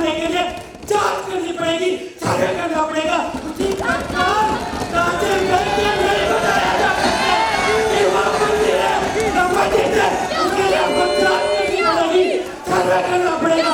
बनाने के लिए जांच करनी पड़ेगी, सर्वे करना पड़ेगा। उसी प्रकार राजेंद्र के नहीं बताया जा सकता कि वहाँ मंदिर है या मस्जिद है, उसके लिए हमको जांच करनी पड़ेगी, सर्वे करना पड़ेगा।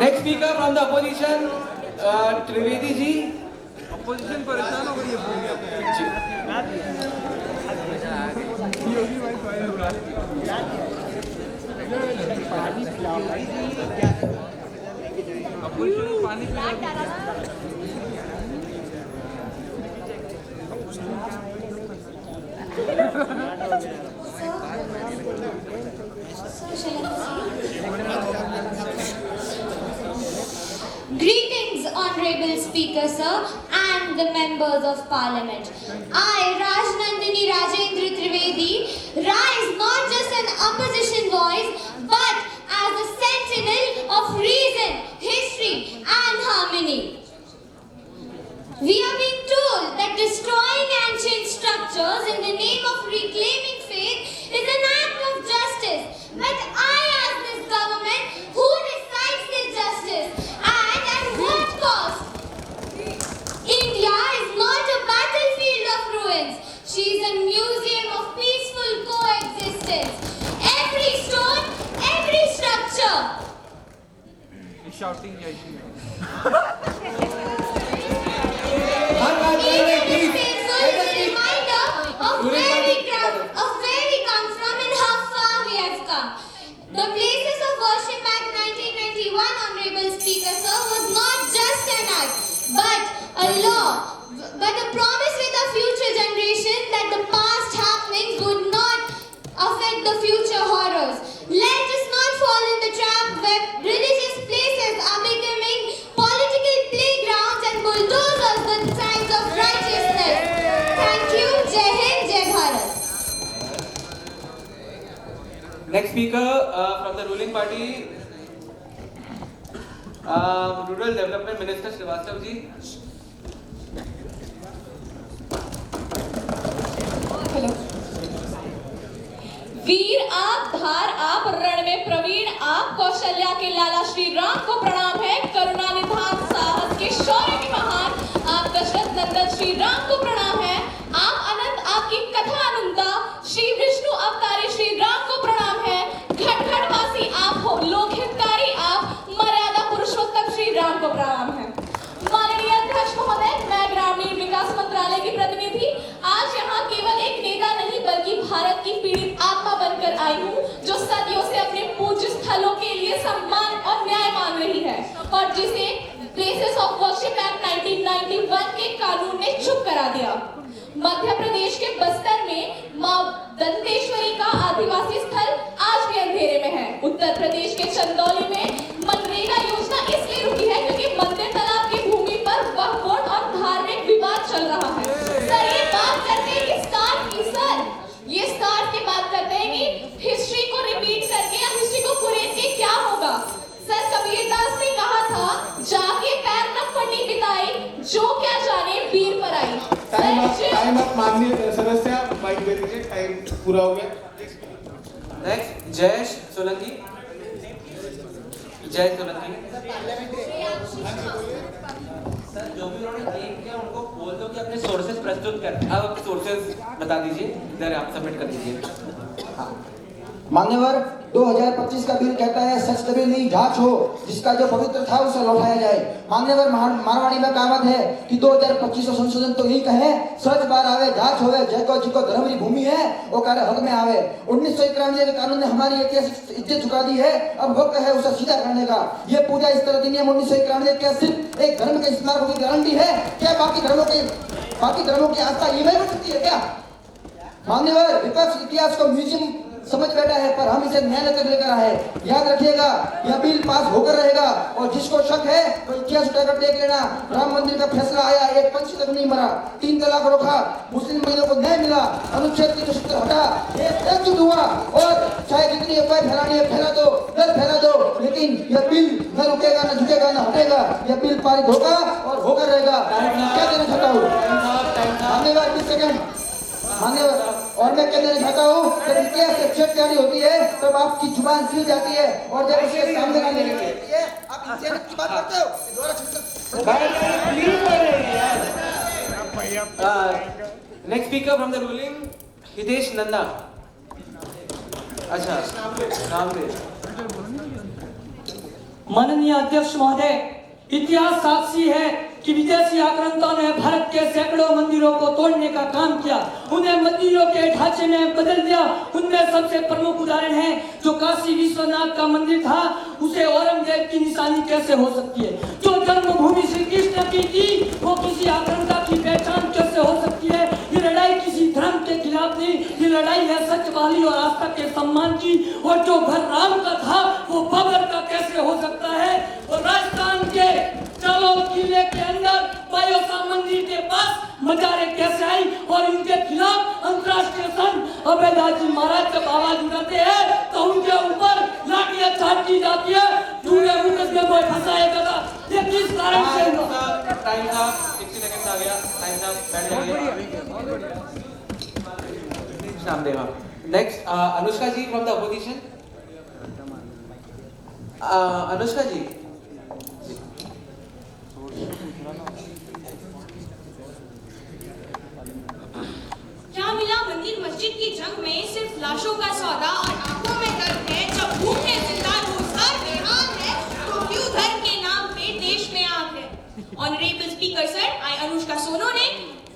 Next speaker from the opposition, Trivedi ji. Opposition परेशान हो गई है पानी Greetings, Honorable Speaker, sir, and the members of Parliament. I, Rajnandini Rajendra Trivedi, rise not just an opposition voice, but as a sentinel of reason, history, and harmony. We are being told that destroying ancient structures in the name of reclaiming faith is an act of justice. But I ask this government, who decides this justice and at what cost? India is not a battlefield of ruins. She is a museum of peaceful coexistence. Every stone, every structure. shouting Jai Shri The places of worship Act 1991, Honorable Speaker, sir, was not just an act, but a law, but a promise with a future generation that the past happenings would not affect the future horrors. Let us not fall in the trap where religious places are becoming political playgrounds and bulldozers with signs of righteousness. Thank you. Jai Hind, Jai Bharat. Next speaker from the ruling party, Rural Development Minister Srivastav ji. Hello. वीर आप, धार आप, रण में प्रवीण आप, कौशल्या के लाला श्री राम को प्रणाम है, करुणा निधान साहस के शौर्य के महान आप, दशरथ नंदन श्री राम को प्रणाम है, आप अनंत आपकी कथा अनंता, श्री विष्णु अवतारी श्री राम को प्रणाम है, घट घट वासी आप हो, लोक हितकारी आप, मर्यादा पुरुषोत्तम श्री राम को प्रणाम है। माननीय अध्यक्ष महोदय, मैं ग्रामीण विकास मंत्रालय की प्रतिनिधि आज यहाँ केवल एक नेता नहीं बल्कि भारत की पीड़ित आत्मा बनकर आई हूँ, जो सदियों से अपने पूज्य स्थलों के लिए सम्मान और न्याय मांग रही है और जिसे प्लेसेस ऑफ वर्शिप एक्ट 1991 के कानून ने चुप करा दिया। मध्य प्रदेश के बस्तर में मां दंतेश्वरी का आदिवासी स्थल आज भी अंधेरे में है। उत्तर प्रदेश के चंदौली में मनरेगा योजना इसलिए रुकी है क्योंकि मंदिर तालाब की भूमि पर वक्फ बोर्ड और धार्मिक विवाद चल रहा है। सर ये बात करते हैं कि स्टार्ट की सर ये स्टार्ट की बात करते हैं कि हिस्ट्री को रिपीट करके या हिस्ट्री को कुरेद के क्या होगा। सर कबीरदास ने कहा था जाके पैर न फटी बिताई जो क्या जाने वीर पर आई। टाइम अप माननीय सदस्य माइक दे दीजिए, टाइम पूरा हो गया। नेक्स्ट जयेश सोलंकी। जय सोलंकी। सर जो भी उन्होंने क्लेम किया उनको बोल दो कि अपने सोर्सेज प्रस्तुत करें। आप अपने सोर्सेज बता दीजिए, इधर आप सबमिट कर दीजिए। मान्यवर 2025 का बिल कहता है सच तभी नहीं जांच हो जिसका जो पवित्र था उसे लौटाया जाए। मान्यवर मारवाड़ी में कहावत है कि 2025 संशोधन तो यही कहे सच बार आवे जांच होवे जैको जिको धर्म की भूमि है वो कार्य हक में आवे। 1991 के कानून ने हमारी ऐतिहासिक इज्जत झुका दी है, अब वक्त है उसे सीधा करने का। ये पूजा इस तरह की नियम 1991 क्या सिर्फ एक धर्म के स्मारकों की गारंटी है क्या बाकी धर्मों की आस्था ये में सकती है क्या? मान्यवर विपक्ष इतिहास को म्यूजियम समझ बैठा है पर हम इसे न्यायालय तक लेकर आए। याद रखिएगा यह बिल पास होकर रहेगा और जिसको शक है वो इतिहास उठाकर देख लेना। राम मंदिर का फैसला आया, एक पंछी तक नहीं मरा, 3 तलाक रोका, मुस्लिम महिलाओं को न्याय मिला, अनुच्छेद 370 हटा, एकजुट हुआ और चाहे जितनी अफवाह फैलानी है फैला दो, डर फैला दो, लेकिन यह बिल न रुकेगा न झुकेगा न हटेगा। यह बिल पारित होगा और होकर रहेगा। क्या देना चाहता हूँ धन्यवाद। 20 सेकंड मान्यवर और मैं कहना चाहता हूँ जब इतिहास से छेड़छाड़ी होती है तब आपकी जुबान सील जाती है और जब उसके सामने आने लगती है आप इतिहास की बात करते हो। Next speaker from the ruling Hitesh Nanda. अच्छा नामदेव। माननीय अध्यक्ष महोदय, इतिहास साक्षी है कि विदेशी आक्रांताओं ने भारत के सैकड़ों मंदिरों को तोड़ने का काम किया, उन्हें मंदिरों के ढांचे में बदल दिया। उनमें सबसे प्रमुख उदाहरण है जो काशी विश्वनाथ का मंदिर था उसे औरंगजेब की निशानी कैसे हो सकती है। जो जन्मभूमि श्री कृष्ण की थी वो किसी आक्रांता की पहचान कैसे हो सकती है। ये लड़ाई किसी धर्म के खिलाफ नहीं, ये लड़ाई है सच वाली और आस्था के सम्मान की। और जो घर राम का था वो बाबर का कैसे हो सकता है। और राजस्थान के चालोर किले के अंदर बायोसा मंदिर के पास मजारे कैसे आई और इनके खिलाफ अंतर्राष्ट्रीय संघ अभयदास जी महाराज जब आवाज उठाते हैं तो उनके ऊपर लाठियां छाटी जाती है। दूसरे मुकदमे में फंसाया जाता। ये किस कारण से टाइम था 60 सेकंड आ गया। टाइम था बैठ जाइए। Namdev. Next Anushka ji from the opposition. Anushka ji. क्या मिला मंदिर मस्जिद की जंग में सिर्फ लाशों का सौदा और आंखों में दर्द है। जब भूखे जिंदा रोजगार बेहाल है तो क्यों धर्म के नाम पे देश में आग है। Honourable speaker sir, I Anushka Sonone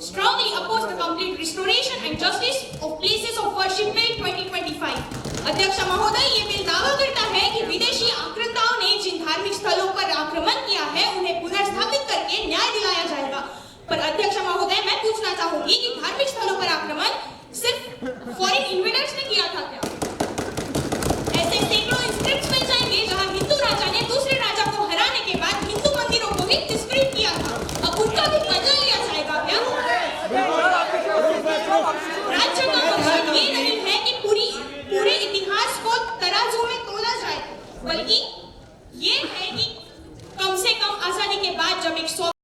strongly oppose the complete restoration and justice of places of worship bill 2025। अध्यक्ष महोदय, ये बिल दावा करता है कि विदेशी आक्रांताओं ने जिन धार्मिक स्थलों पर आक्रमण किया है उन्हें पुनर्स्थापित करके न्याय दिलाया जाएगा। पर अध्यक्ष महोदय, मैं पूछना चाहूंगी कि धार्मिक स्थलों पर आक्रमण सिर्फ फॉरेन इन्वेडर्स ने किया था क्या? ऐसे सैकड़ों इंस्क्रिप्ट्स मिल जाएंगे जहां हिंदू राजा ने दूसरे राजा को हराने के बाद हिंदू मंदिरों को भी डिस्क्रेडिट किया था। अब उनका भी बदला लिया जाएगा क्या? राज्य का मकसद ये नहीं है कि पूरे इतिहास को तराजू में तोला जाए, बल्कि ये है कि कम से कम आजादी के बाद जब एक